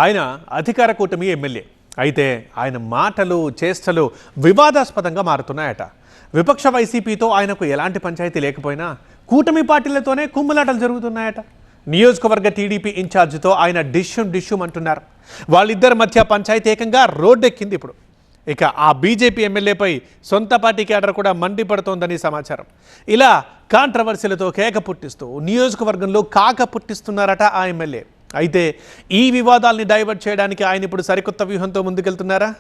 ఆయన అధికార కూటమి ఎమ్మెల్యే అయితే ఆయన మాటలు చేష్టలు వివాదాస్పదంగా మారుతున్నాయట. విపక్ష వైసీపీతో ఆయనకు ఎలాంటి పంచాయతీ లేకపోయినా కూటమి పార్టీలతోనే కుమ్ములాటలు జరుగుతున్నాయట. నియోజకవర్గ టీడీపీ ఇన్ఛార్జితో ఆయన డిష్యూమ్ అంటున్నారు. వాళ్ళిద్దరి మధ్య పంచాయతీ ఏకంగా రోడ్డెక్కింది ఇప్పుడు. ఇక ఆ బీజేపీ ఎమ్మెల్యేపై సొంత పార్టీ క్యాడర్ కూడా మండిపడుతోందని సమాచారం. ఇలా కాంట్రవర్సీలతో కేక పుట్టిస్తూ నియోజకవర్గంలో కాక పుట్టిస్తున్నారట ఆ ఎమ్మెల్యే. అయితే ఈ వివాదాల్ని డైవర్ట్ చేయడానికి ఆయన ఇప్పుడు సరికొత్త వ్యూహంతో ముందుకెళ్తున్నారా?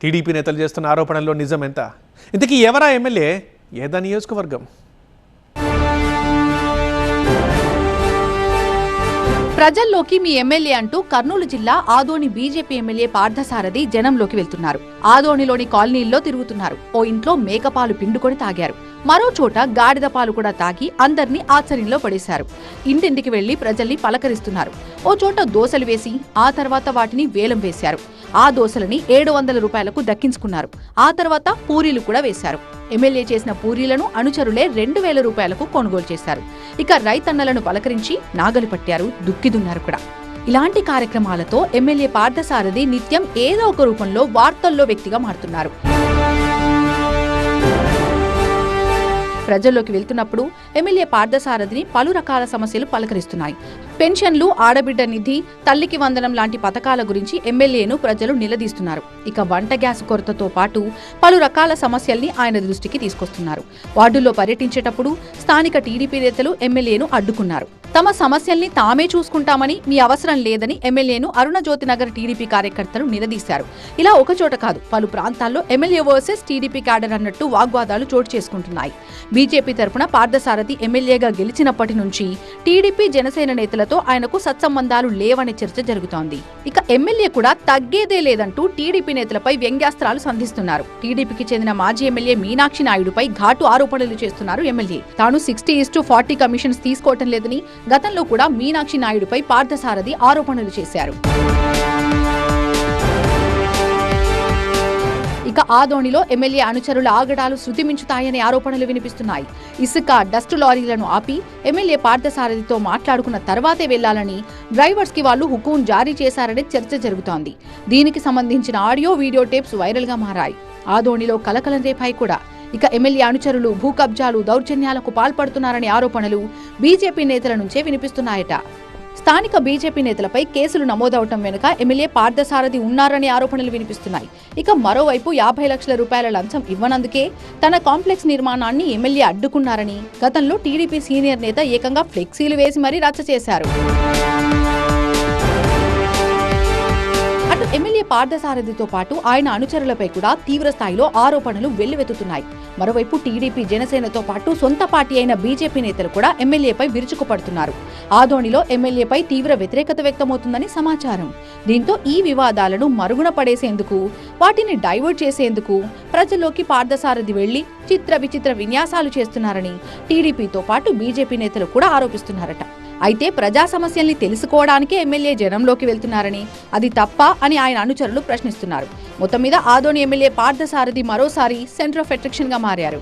టీడీపీ నేతలు చేస్తున్న ఆరోపణల్లో నిజం ఎంత? ఇంతకీ ఎవరా ఎమ్మెల్యే, ఏదా నియోజకవర్గం? ప్రజల్లోకి మీ ఎమ్మెల్యే అంటూ కర్నూలు జిల్లా ఆదోని బీజేపీ ఎమ్మెల్యే పార్థసారథి జనంలోకి వెళ్తున్నారు. ఆదోనిలోని కాలనీల్లో తిరుగుతున్నారు. ఓ ఇంట్లో మేకపాలు పిండుకొని తాగారు. మరో చోట గాడిద పాలు కూడా తాగి అందర్నీ ఆశ్చర్యంలో పడేశారు. ఇంటింటికి వెళ్లి ప్రజల్ని పలకరిస్తున్నారు. ఓ చోట దోసలు వేసి ఆ తర్వాత వాటిని వేలం వేశారు. ఆ దోసలని 700 రూపాయలకు దక్కించుకున్నారు. ఆ తర్వాత పూరీలు కూడా వేశారు. ఎమ్మెల్యే చేసిన పూరీలను అనుచరులే 2000 రూపాయలకు కొనుగోలు చేశారు. ఇక రైతన్నలను పలకరించి నాగలి పట్టారు, దుక్కిదున్నారు కూడా. ఇలాంటి కార్యక్రమాలతో ఎమ్మెల్యే పార్థసారథి నిత్యం ఏదో ఒక రూపంలో వార్తల్లో వ్యక్తిగా మారుతున్నారు. ప్రజల్లోకి వెళ్తున్నప్పుడు ఎమ్మెల్యే పార్థసారథిని పలు రకాల సమస్యలు పలకరిస్తున్నాయి. పెన్షన్లు, ఆడబిడ్డ నిధి, తల్లికి వందనం లాంటి పథకాల గురించి ఎమ్మెల్యేను ప్రజలు నిలదీస్తున్నారు. ఇక వంట గ్యాస్ కొరతతో పాటు పలు రకాల సమస్యల్ని ఆయన దృష్టికి తీసుకొస్తున్నారు. వార్డుల్లో పర్యటించేటప్పుడు స్థానిక టీడీపీ నేతలు ఎమ్మెల్యేను అడ్డుకున్నారు. తమ సమస్యల్ని తామే చూసుకుంటామని, మీ అవసరం లేదని ఎమ్మెల్యేను అరుణజ్యోతి నగర్ టీడీపీ కార్యకర్తలు నిలదీశారు. ఇలా ఒకచోట కాదు, పలు ప్రాంతాల్లో ఎమ్మెల్యే వర్సెస్ టీడీపీ క్యాడర్ అన్నట్టు వాగ్వాదాలు చోటు చేసుకుంటున్నాయి. బీజేపీ తరఫున పార్థసారథి ఎమ్మెల్యేగా గెలిచినప్పటి నుంచి టీడీపీ, జనసేన నేతలతో ఆయనకు సత్సంబంధాలు లేవనే చర్చ జరుగుతోంది. ఇక ఎమ్మెల్యే కూడా తగ్గేదే లేదంటూ టీడీపీ నేతలపై వ్యంగ్యాస్త్రాలు సంధిస్తున్నారు. టీడీపీకి చెందిన మాజీ ఎమ్మెల్యే మీనాక్షి నాయుడుపై ఘాటు ఆరోపణలు చేస్తున్నారు ఎమ్మెల్యే. తాను 60:40 కమిషన్స్ తీసుకోవటం లేదని గతంలో కూడా మీనాక్షి నాయుడుపై పార్థసారథి ఆరోపణలు చేశారు. ఇక ఆదోనిలో ఎమ్మెల్యే అనుచరుల ఆగడాలు శృతిమించుతాయనే ఆరోపణలు వినిపిస్తున్నాయి. ఇసుక, డస్ట్ లారీలను ఆపి ఎమ్మెల్యే పార్థసారథితో మాట్లాడుకున్న తర్వాతే వెళ్లాలని డ్రైవర్స్ కి వాళ్లు హుకుం జారీ చేశారనే చర్చ జరుగుతోంది. దీనికి సంబంధించిన ఆడియో, వీడియో టేప్స్ వైరల్ గా మారాయి. ఆదోనిలో కలకలం రేపాయి కూడా. ఇక ఎమ్మెల్యే అనుచరులు భూ కబ్జాలు, దౌర్జన్యాలకు పాల్పడుతున్నారనే ఆరోపణలు బీజేపీ నేతల నుంచే వినిపిస్తున్నాయట. స్థానిక బీజేపీ నేతలపై కేసులు నమోదవటం వెనుక ఎమ్మెల్యే పార్థసారథి ఉన్నారనే ఆరోపణలు వినిపిస్తున్నాయి. ఇక మరోవైపు 50 లక్షల రూపాయల లంచం ఇవ్వనందుకే తన కాంప్లెక్స్ నిర్మాణాన్ని ఎమ్మెల్యే అడ్డుకున్నారని గతంలో టీడీపీ సీనియర్ నేత ఏకంగా ఫ్లెక్సీలు వేసి మరీ రచ్చ చేశారు. అటు ఎమ్మెల్యే పార్థసారథితో పాటు ఆయన అనుచరులపై కూడా తీవ్ర స్థాయిలో ఆరోపణలు వెల్లువెత్తుతున్నాయి. మరోవైపు టీడీపీ, జనసేనతో పాటు సొంత పార్టీ అయిన బీజేపీ నేతలు కూడా ఎమ్మెల్యేపై విరుచుకుపడుతున్నారు. ఆదోనిలో ఎమ్మెల్యేపై తీవ్ర వ్యతిరేకత వ్యక్తమవుతుందని సమాచారం. దీంతో ఈ వివాదాలను మరుగున పడేసేందుకు, వాటిని డైవర్ట్ చేసేందుకు ప్రజల్లోకి పార్థసారథి వెళ్లి చిత్ర విచిత్ర విన్యాసాలు చేస్తున్నారని టీడీపీతో పాటు బీజేపీ నేతలు కూడా ఆరోపిస్తున్నారట. అయితే ప్రజా సమస్యల్ని తెలుసుకోవడానికే ఎమ్మెల్యే జనంలోకి వెళ్తున్నారని, అది తప్ప అని ఆయన అనుచరులు ప్రశ్నిస్తున్నారు. మొత్తం మీద ఆదోని ఎమ్మెల్యే పార్థసారథి మరోసారి సెంటర్ ఆఫ్ అట్రాక్షన్ గా మారారు.